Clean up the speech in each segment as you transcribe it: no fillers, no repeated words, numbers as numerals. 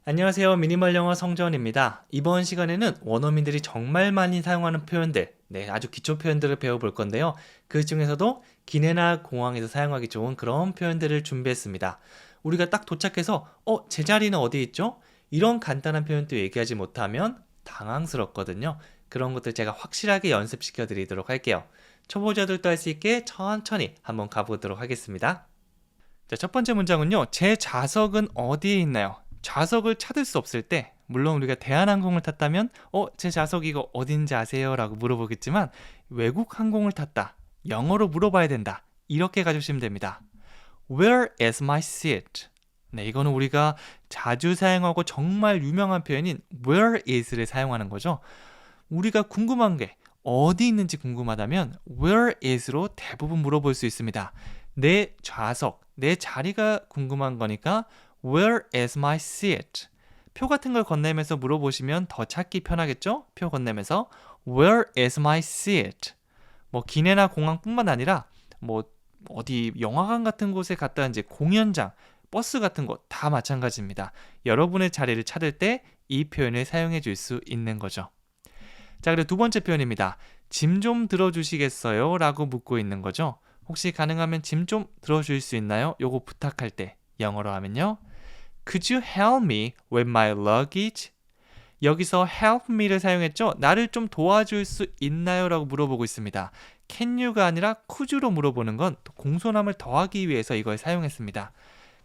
안녕하세요. 미니멀 영어 성전입니다. 이번 시간에는 원어민들이 정말 많이 사용하는 표현들, 아주 기초 표현들을 배워볼 건데요. 그 중에서도 기내나 공항에서 사용하기 좋은 그런 표현들을 준비했습니다. 우리가 딱 도착해서, 제 자리는 어디 있죠? 이런 간단한 표현도 얘기하지 못하면 당황스럽거든요. 그런 것들 제가 확실하게 연습시켜 드리도록 할게요. 초보자들도 할 수 있게 천천히 한번 가보도록 하겠습니다. 자, 첫 번째 문장은요. 제 좌석은 어디에 있나요? 좌석을 찾을 수 없을 때, 물론 우리가 대한항공을 탔다면 제 좌석 이거 어딘지 아세요? 라고 물어보겠지만, 외국 항공을 탔다, 영어로 물어봐야 된다, 이렇게 가주시면 됩니다. Where is my seat? 네, 이거는 우리가 자주 사용하고 정말 유명한 표현인 where is를 사용하는 거죠. 우리가 궁금한 게 어디 있는지 궁금하다면 where is로 대부분 물어볼 수 있습니다. 내 좌석, 내 자리가 궁금한 거니까 Where is my seat? 표 같은 걸 건네면서 물어보시면 더 찾기 편하겠죠? 표 건네면서 Where is my seat? 뭐 기내나 공항뿐만 아니라 뭐 어디 영화관 같은 곳에 갔다 이제 공연장, 버스 같은 곳 다 마찬가지입니다. 여러분의 자리를 찾을 때 이 표현을 사용해 줄 수 있는 거죠. 자, 그리고 두 번째 표현입니다. 짐 좀 들어주시겠어요? 라고 묻고 있는 거죠. 혹시 가능하면 짐 좀 들어줄 수 있나요? 요거 부탁할 때 영어로 하면요. Could you help me with my luggage? 여기서 help me를 사용했죠? 나를 좀 도와줄 수 있나요? 라고 물어보고 있습니다. Can you가 아니라 could you로 물어보는 건 공손함을 더하기 위해서 이걸 사용했습니다.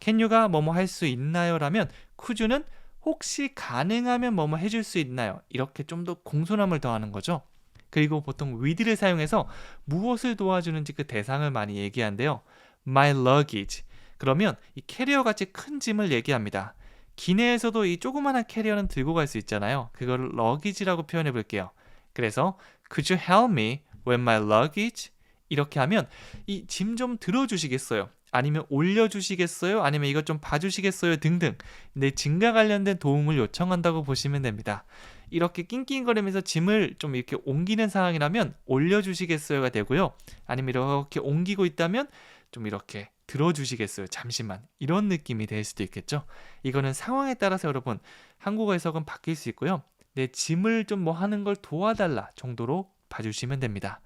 Can you가 뭐뭐 할 수 있나요? 라면 could you는 혹시 가능하면 뭐뭐 해줄 수 있나요? 이렇게 좀 더 공손함을 더하는 거죠. 그리고 보통 with를 사용해서 무엇을 도와주는지 그 대상을 많이 얘기한대요. My luggage. 그러면 이 캐리어 같이 큰 짐을 얘기합니다. 기내에서도 이 조그마한 캐리어는 들고 갈 수 있잖아요. 그거를 luggage라고 표현해 볼게요. 그래서 Could you help me with my luggage? 이렇게 하면 이 짐 좀 들어주시겠어요? 아니면 올려주시겠어요? 아니면 이것 좀 봐주시겠어요? 등등 내 짐과 관련된 도움을 요청한다고 보시면 됩니다. 이렇게 낑낑거리면서 짐을 좀 이렇게 옮기는 상황이라면 올려주시겠어요가 되고요. 아니면 이렇게 옮기고 있다면 좀 이렇게 들어주시겠어요? 잠시만. 이런 느낌이 될 수도 있겠죠? 이거는 상황에 따라서 여러분 한국어 해석은 바뀔 수 있고요. 내 짐을 좀 뭐 하는 걸 도와달라 정도로 봐주시면 됩니다.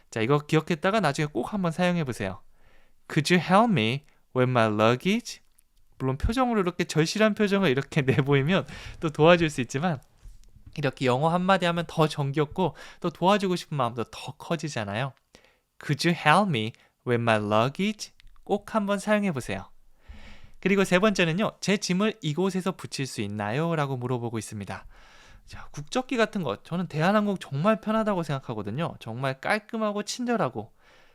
자, 이거 기억했다가 나중에 꼭 한번 사용해 보세요. Could you help me with my luggage? 물론 표정으로 이렇게 절실한 표정을 이렇게 내보이면 또 도와줄 수 있지만 이렇게 영어 한마디 하면 더 정겹고 또 도와주고 싶은 마음도 더 커지잖아요. Could you help me with my luggage? 꼭 한번 사용해 보세요. 그리고 세 번째는요. 제 짐을 이곳에서 붙일 수 있나요? 라고 물어보고 있습니다. 자, 국적기 같은 거 저는 대한항공 정말 편하다고 생각하거든요. 정말 깔끔하고 친절하고.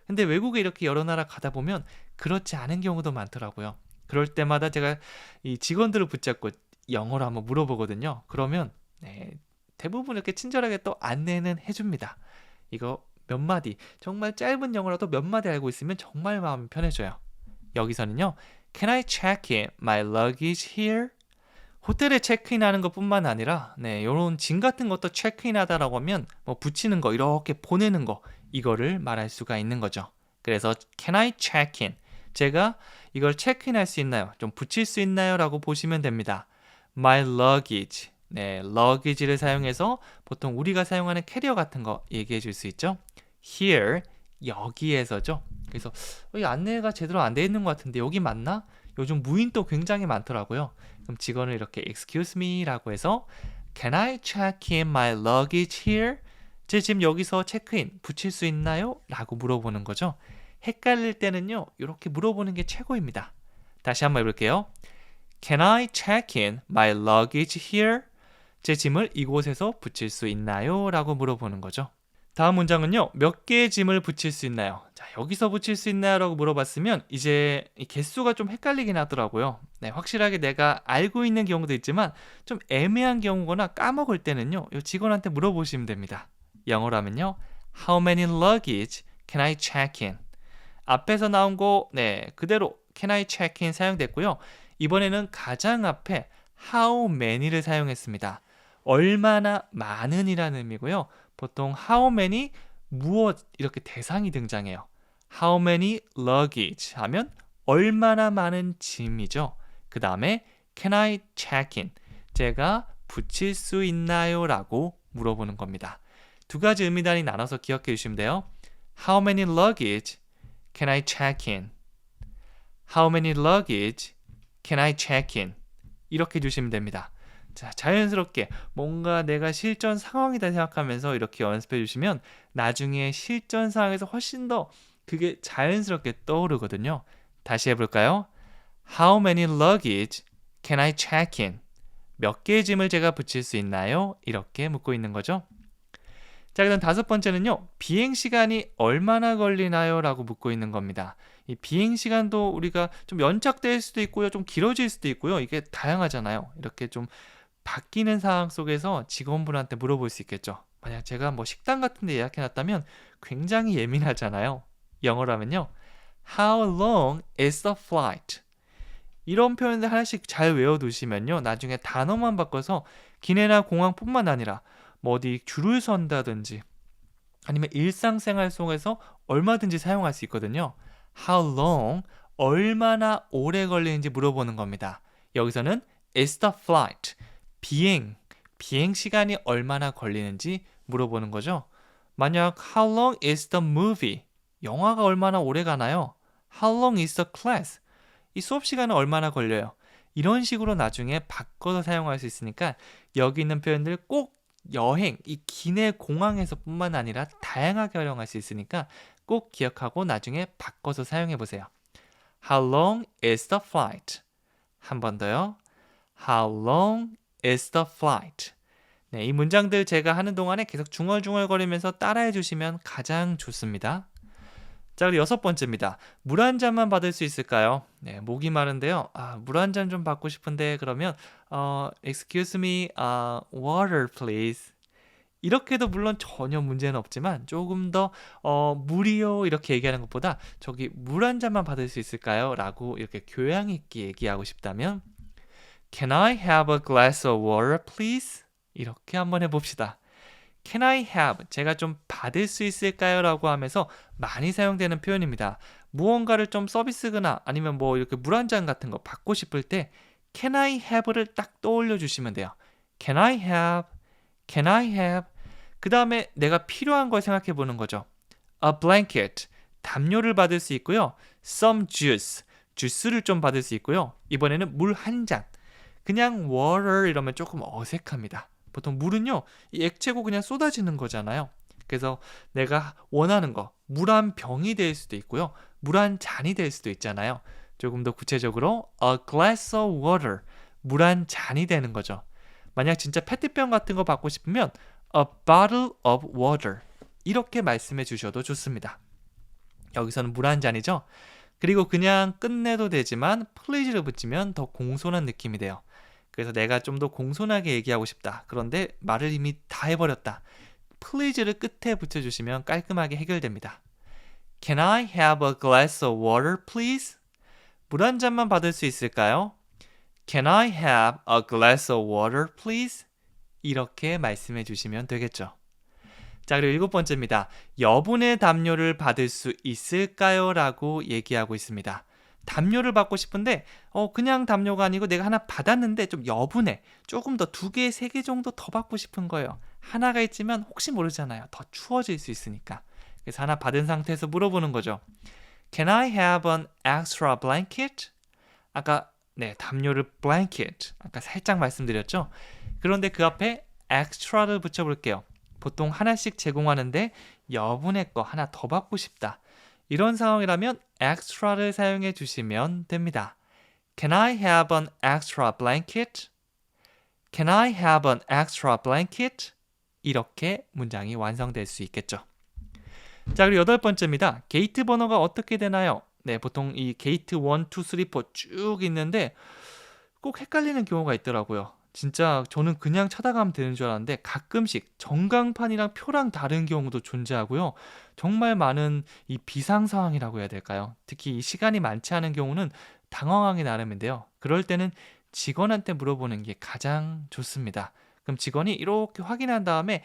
근데 외국에 이렇게 여러 나라 가다 보면 그렇지 않은 경우도 많더라고요. 그럴 때마다 제가 이 직원들을 붙잡고 영어로 한번 물어보거든요. 그러면 대부분 이렇게 친절하게 또 안내는 해줍니다. 이거 몇 마디, 정말 짧은 영어라도 몇 마디 알고 있으면 정말 마음이 편해져요. 여기서는요. Can I check in my luggage here? 호텔에 체크인하는 것뿐만 아니라 이런 짐 같은 것도 체크인하다라고 하면 뭐 붙이는 거, 이렇게 보내는 거 이거를 말할 수가 있는 거죠. 그래서 Can I check in? 제가 이걸 체크인할 수 있나요? 좀 붙일 수 있나요? 라고 보시면 됩니다. My luggage. luggage를 사용해서 보통 우리가 사용하는 캐리어 같은 거 얘기해 줄 수 있죠. Here, 여기에서죠. 그래서 이 안내가 제대로 안 돼 있는 것 같은데 여기 맞나? 요즘 무인도 굉장히 많더라고요. 그럼 직원을 이렇게 excuse me 라고 해서 Can I check in my luggage here? 제 짐 여기서 체크인 붙일 수 있나요? 라고 물어보는 거죠. 헷갈릴 때는요. 이렇게 물어보는 게 최고입니다. 다시 한번 해볼게요. Can I check in my luggage here? 제 짐을 이곳에서 붙일 수 있나요? 라고 물어보는 거죠. 다음 문장은요. 몇 개의 짐을 붙일 수 있나요? 자, 여기서 붙일 수 있나요? 라고 물어봤으면 이제 개수가 좀 헷갈리긴 하더라고요. 확실하게 내가 알고 있는 경우도 있지만 좀 애매한 경우거나 까먹을 때는요. 이 직원한테 물어보시면 됩니다. 영어로 하면요. How many luggage can I check in? 앞에서 나온 거 그대로 can I check in 사용됐고요. 이번에는 가장 앞에 how many를 사용했습니다. 얼마나 많은이라는 의미고요. 보통 how many 무엇 이렇게 대상이 등장해요. How many luggage 하면 얼마나 많은 짐이죠. 그 다음에 can I check in? 제가 붙일 수 있나요? 라고 물어보는 겁니다. 두 가지 의미 단위 나눠서 기억해 주시면 돼요. How many luggage can I check in? How many luggage can I check in? 이렇게 주시면 됩니다. 자, 자연스럽게 뭔가 내가 실전 상황이다 생각하면서 이렇게 연습해 주시면 나중에 실전 상황에서 훨씬 더 그게 자연스럽게 떠오르거든요. 다시 해볼까요? How many luggage can I check in? 몇 개의 짐을 제가 붙일 수 있나요? 이렇게 묻고 있는 거죠. 자, 그다음 다섯 번째는요. 비행시간이 얼마나 걸리나요? 라고 묻고 있는 겁니다. 이 비행시간도 우리가 좀 연착될 수도 있고요. 좀 길어질 수도 있고요. 이게 다양하잖아요. 이렇게 좀 바뀌는 상황 속에서 직원분한테 물어볼 수 있겠죠. 만약 제가 뭐 식당 같은 데 예약해놨다면 굉장히 예민하잖아요. 영어로 하면요. How long is the flight? 이런 표현들 하나씩 잘 외워두시면요. 나중에 단어만 바꿔서 기내나 공항뿐만 아니라 뭐 어디 줄을 선다든지 아니면 일상생활 속에서 얼마든지 사용할 수 있거든요. How long, 얼마나 오래 걸리는지 물어보는 겁니다. 여기서는 is the flight, 비행 시간이 얼마나 걸리는지 물어보는 거죠. 만약 How long is the movie, 영화가 얼마나 오래 가나요? How long is the class, 이 수업 시간은 얼마나 걸려요? 이런 식으로 나중에 바꿔서 사용할 수 있으니까 여기 있는 표현들 꼭 여행, 이 기내 공항에서 뿐만 아니라 다양하게 활용할 수 있으니까 꼭 기억하고 나중에 바꿔서 사용해 보세요. How long is the flight? 한 번 더요. How long is the flight? 네, 이 문장들 제가 하는 동안에 계속 중얼중얼거리면서 따라해 주시면 가장 좋습니다. 자, 그리고 여섯 번째입니다. 물 한 잔만 받을 수 있을까요? 네, 목이 마른데요. 물 한 잔 좀 받고 싶은데 그러면 excuse me, water please. 이렇게도 물론 전혀 문제는 없지만 조금 더 물이요 이렇게 얘기하는 것보다 저기 물 한 잔만 받을 수 있을까요? 라고 이렇게 교양 있게 얘기하고 싶다면 Can I have a glass of water please? 이렇게 한번 해봅시다. Can I have? 제가 좀 받을 수 있을까요? 라고 하면서 많이 사용되는 표현입니다. 무언가를 좀 서비스거나 아니면 뭐 이렇게 물 한 잔 같은 거 받고 싶을 때 Can I have를 딱 떠올려 주시면 돼요. Can I have? Can I have? 그 다음에 내가 필요한 걸 생각해 보는 거죠. A blanket, 담요를 받을 수 있고요. Some juice, 주스를 좀 받을 수 있고요. 이번에는 물 한 잔. 그냥 water 이러면 조금 어색합니다. 보통 물은요, 이 액체고 그냥 쏟아지는 거잖아요. 그래서 내가 원하는 거, 물 한 병이 될 수도 있고요. 물 한 잔이 될 수도 있잖아요. 조금 더 구체적으로 a glass of water, 물 한 잔이 되는 거죠. 만약 진짜 페트병 같은 거 받고 싶으면 a bottle of water 이렇게 말씀해 주셔도 좋습니다. 여기서는 물 한 잔이죠. 그리고 그냥 끝내도 되지만 please를 붙이면 더 공손한 느낌이 돼요. 그래서 내가 좀 더 공손하게 얘기하고 싶다. 그런데 말을 이미 다 해버렸다. please를 끝에 붙여주시면 깔끔하게 해결됩니다. Can I have a glass of water, please? 물 한 잔만 받을 수 있을까요? Can I have a glass of water, please? 이렇게 말씀해 주시면 되겠죠. 자, 그리고 일곱 번째입니다. 여분의 담요를 받을 수 있을까요? 라고 얘기하고 있습니다. 담요를 받고 싶은데 그냥 담요가 아니고 내가 하나 받았는데 좀 여분의 조금 더 2개, 3개 정도 더 받고 싶은 거예요. 하나가 있지만 혹시 모르잖아요. 더 추워질 수 있으니까. 그래서 하나 받은 상태에서 물어보는 거죠. Can I have an extra blanket? 아까 담요를 blanket 아까 살짝 말씀드렸죠. 그런데 그 앞에 extra를 붙여볼게요. 보통 하나씩 제공하는데 여분의 거 하나 더 받고 싶다. 이런 상황이라면 extra를 사용해 주시면 됩니다. Can I have an extra blanket? Can I have an extra blanket? 이렇게 문장이 완성될 수 있겠죠. 자, 그리고 여덟 번째입니다. 게이트 번호가 어떻게 되나요? 네, 보통 이 게이트 1, 2, 3, 4 쭉 있는데 꼭 헷갈리는 경우가 있더라고요. 진짜 저는 그냥 찾아가면 되는 줄 알았는데 가끔씩 전광판이랑 표랑 다른 경우도 존재하고요. 정말 많은 이 비상 상황이라고 해야 될까요? 특히 이 시간이 많지 않은 경우는 당황하기 나름인데요. 그럴 때는 직원한테 물어보는 게 가장 좋습니다. 그럼 직원이 이렇게 확인한 다음에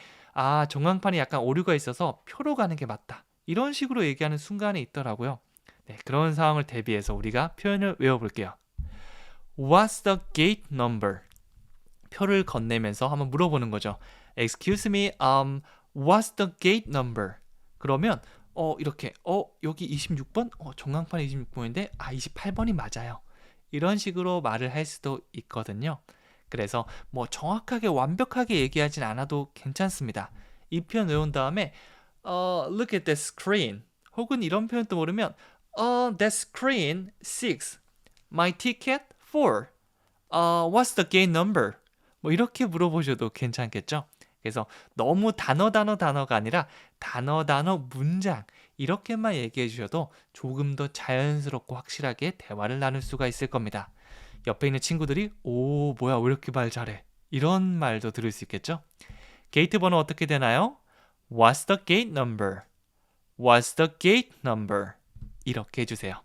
전광판이 약간 오류가 있어서 표로 가는 게 맞다. 이런 식으로 얘기하는 순간이 있더라고요. 네, 그런 상황을 대비해서 우리가 표현을 외워볼게요. What's the gate number? 표를 건네면서 한번 물어보는 거죠. Excuse me, what's the gate number? 그러면 이렇게 여기 26번? 전광판 26번인데 28번이 맞아요. 이런 식으로 말을 할 수도 있거든요. 그래서 뭐 정확하게 완벽하게 얘기하진 않아도 괜찮습니다. 이 표현 외운 다음에 look at that screen 혹은 이런 표현도 모르면 that screen 6 my ticket 4 what's the gate number? 뭐 이렇게 물어보셔도 괜찮겠죠? 그래서 너무 단어가 아니라 단어 문장 이렇게만 얘기해 주셔도 조금 더 자연스럽고 확실하게 대화를 나눌 수가 있을 겁니다. 옆에 있는 친구들이 오 뭐야 왜 이렇게 말 잘해 이런 말도 들을 수 있겠죠? 게이트 번호 어떻게 되나요? What's the gate number? What's the gate number? 이렇게 해주세요.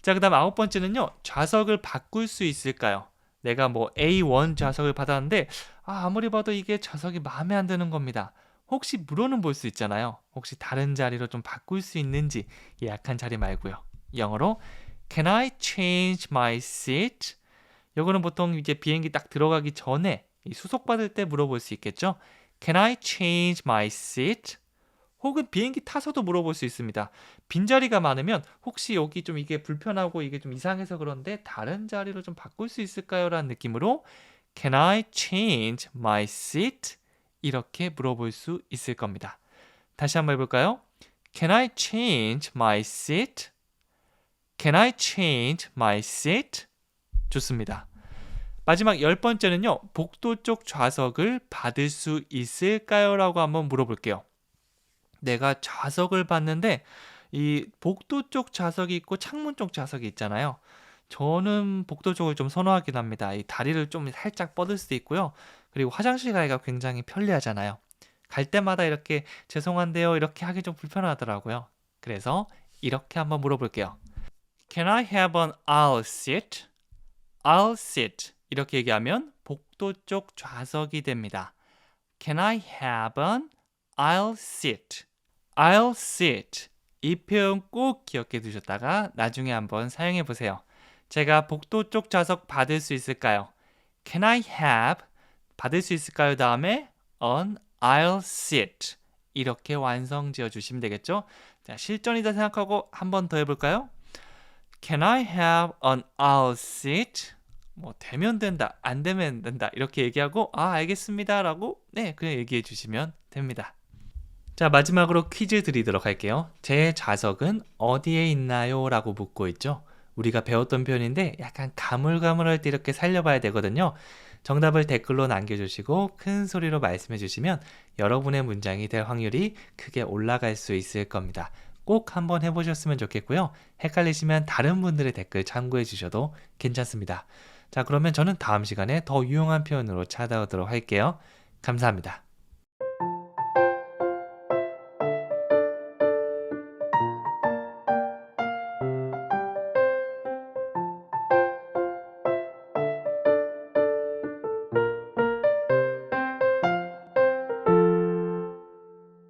자, 그 다음 9번째는요. 좌석을 바꿀 수 있을까요? 내가 뭐 A1 좌석을 받았는데 아무리 봐도 이게 좌석이 마음에 안 드는 겁니다. 혹시 물어는 볼 수 있잖아요. 혹시 다른 자리로 좀 바꿀 수 있는지 예약한 자리 말고요. 영어로 Can I change my seat? 요거는 보통 이제 비행기 딱 들어가기 전에 수속 받을 때 물어볼 수 있겠죠. Can I change my seat? 혹은 비행기 타서도 물어볼 수 있습니다. 빈자리가 많으면 혹시 여기 좀 이게 불편하고 이게 좀 이상해서 그런데 다른 자리로 좀 바꿀 수 있을까요? 라는 느낌으로 Can I change my seat? 이렇게 물어볼 수 있을 겁니다. 다시 한번 해볼까요? Can I change my seat? Can I change my seat? 좋습니다. 마지막 10번째는요. 복도 쪽 좌석을 받을 수 있을까요? 라고 한번 물어볼게요. 내가 좌석을 봤는데 이 복도 쪽 좌석이 있고 창문 쪽 좌석이 있잖아요. 저는 복도 쪽을 좀 선호하긴 합니다. 이 다리를 좀 살짝 뻗을 수도 있고요. 그리고 화장실 가기가 굉장히 편리하잖아요. 갈 때마다 이렇게 죄송한데요. 이렇게 하기 좀 불편하더라고요. 그래서 이렇게 한번 물어볼게요. Can I have an aisle seat? Aisle seat. 이렇게 얘기하면 복도 쪽 좌석이 됩니다. Can I have an aisle seat? Aisle seat. 이 표현 꼭 기억해 두셨다가 나중에 한번 사용해 보세요. 제가 복도 쪽 좌석 받을 수 있을까요? Can I have 받을 수 있을까요? 다음에 an aisle seat. 이렇게 완성 지어 주시면 되겠죠? 자, 실전이다 생각하고 한 번 더 해볼까요? Can I have an aisle seat? 뭐 되면 된다, 안 되면 안 된다 이렇게 얘기하고 알겠습니다 라고 그냥 얘기해 주시면 됩니다. 자, 마지막으로 퀴즈 드리도록 할게요. 제 좌석은 어디에 있나요? 라고 묻고 있죠. 우리가 배웠던 표현인데 약간 가물가물할 때 이렇게 살려봐야 되거든요. 정답을 댓글로 남겨주시고 큰 소리로 말씀해 주시면 여러분의 문장이 될 확률이 크게 올라갈 수 있을 겁니다. 꼭 한번 해보셨으면 좋겠고요. 헷갈리시면 다른 분들의 댓글 참고해 주셔도 괜찮습니다. 자, 그러면 저는 다음 시간에 더 유용한 표현으로 찾아오도록 할게요. 감사합니다.